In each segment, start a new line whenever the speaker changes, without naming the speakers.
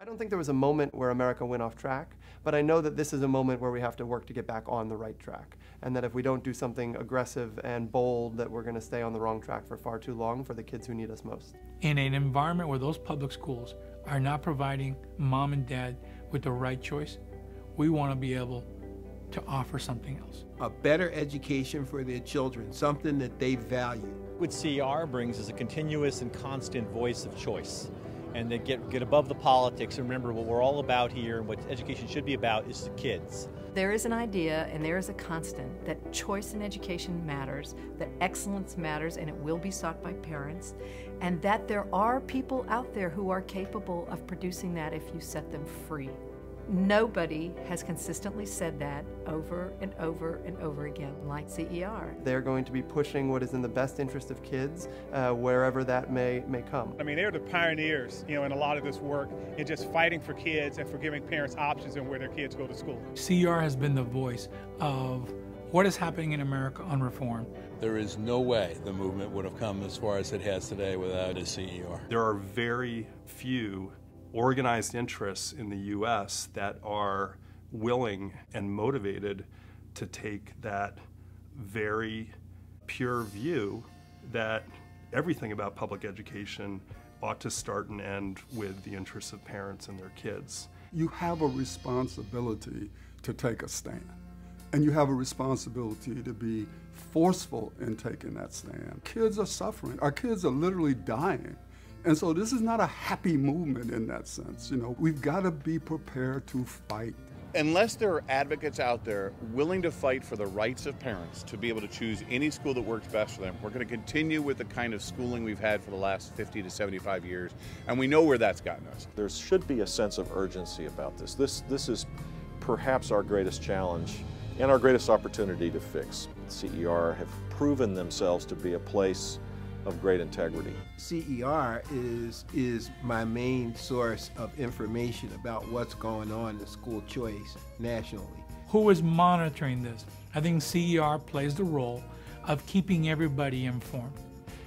I don't think there was a moment where America went off track, but I know that this is a moment where we have to work to get back on the right track, and that if we don't do something aggressive and bold, that we're going to stay on the wrong track for far too long for the kids who need us most.
In an environment where those public schools are not providing mom and dad with the right choice, we want to be able to offer something else.
A better education for their children, something that they value.
What CER brings is a continuous and constant voice of choice. And they get above the politics and remember what we're all about here and what education should be about is the kids.
There is an idea and there is a constant that choice in education matters, that excellence matters and it will be sought by parents, and that there are people out there who are capable of producing that if you set them free. Nobody has consistently said that over and over and over again, like CER.
They're going to be pushing what is in the best interest of kids, wherever that may come.
I mean, they're the pioneers, in a lot of this work, in just fighting for kids and for giving parents options in where their kids go to school.
CER has been the voice of what is happening in America on reform.
There is no way the movement would have come as far as it has today without a CER.
There are very few organized interests in the U.S. that are willing and motivated to take that very pure view that everything about public education ought to start and end with the interests of parents and their kids.
You have a responsibility to take a stand, and you have a responsibility to be forceful in taking that stand. Kids are suffering. Our kids are literally dying. And so this is not a happy movement in that sense. We've got to be prepared to fight.
Unless there are advocates out there willing to fight for the rights of parents to be able to choose any school that works best for them, we're going to continue with the kind of schooling we've had for the last 50 to 75 years, and we know where that's gotten us.
There should be a sense of urgency about this. This is perhaps our greatest challenge and our greatest opportunity to fix. CER have proven themselves to be a place of great integrity.
CER is my main source of information about what's going on in school choice nationally.
Who is monitoring this? I think CER plays the role of keeping everybody informed.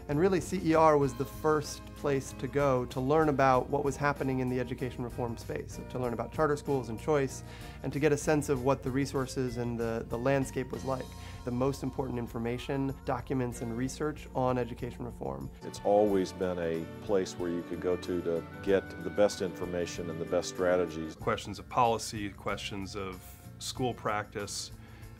And really, CER was the first place to go to learn about what was happening in the education reform space, to learn about charter schools and choice, and to get a sense of what the resources and the landscape was like. The most important information, documents, and research on education reform.
It's always been a place where you could go to get the best information and the best strategies.
Questions of policy, questions of school practice,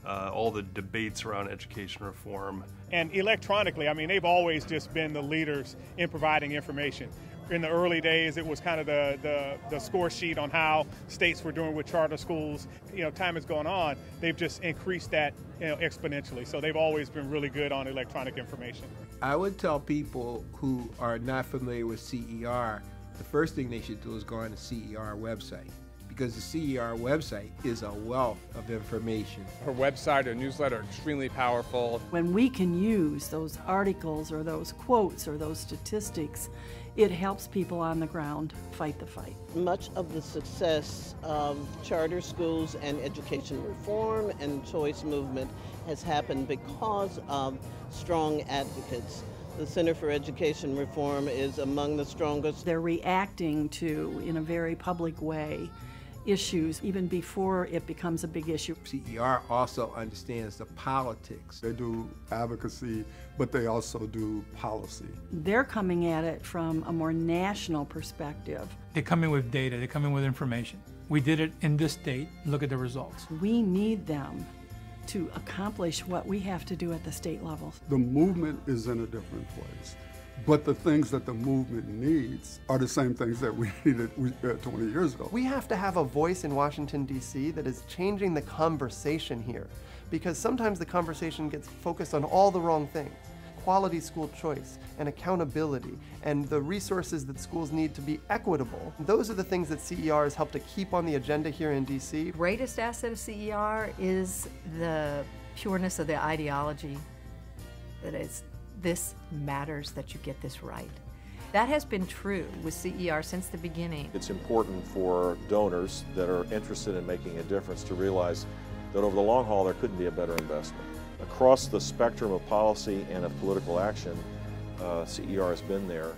all the debates around education reform.
And electronically, I mean, they've always just been the leaders in providing information. In the early days, it was kind of the score sheet on how states were doing with charter schools. Time has gone on, they've just increased that exponentially. So they've always been really good on electronic information.
I would tell people who are not familiar with CER, the first thing they should do is go on the CER website, because the CER website is a wealth of information.
Her website, her newsletter are extremely powerful.
When we can use those articles or those quotes or those statistics, it helps people on the ground fight the fight.
Much of the success of charter schools and education reform and choice movement has happened because of strong advocates. The Center for Education Reform is among the strongest.
They're reacting to, in a very public way, issues even before it becomes a big issue.
CER also understands the politics.
They do advocacy, but they also do policy.
They're coming at it from a more national perspective.
They come in with data, they come in with information. We did it in this state, look at the results.
We need them to accomplish what we have to do at the state level.
The movement is in a different place. But the things that the movement needs are the same things that we needed 20 years ago.
We have to have a voice in Washington, D.C. that is changing the conversation here, because sometimes the conversation gets focused on all the wrong things. Quality school choice and accountability and the resources that schools need to be equitable. Those are the things that CER has helped to keep on the agenda here in D.C.
The greatest asset of CER is the pureness of the ideology that is, this matters that you get this right. That has been true with CER since the beginning.
It's important for donors that are interested in making a difference to realize that over the long haul there couldn't be a better investment. Across the spectrum of policy and of political action, CER has been there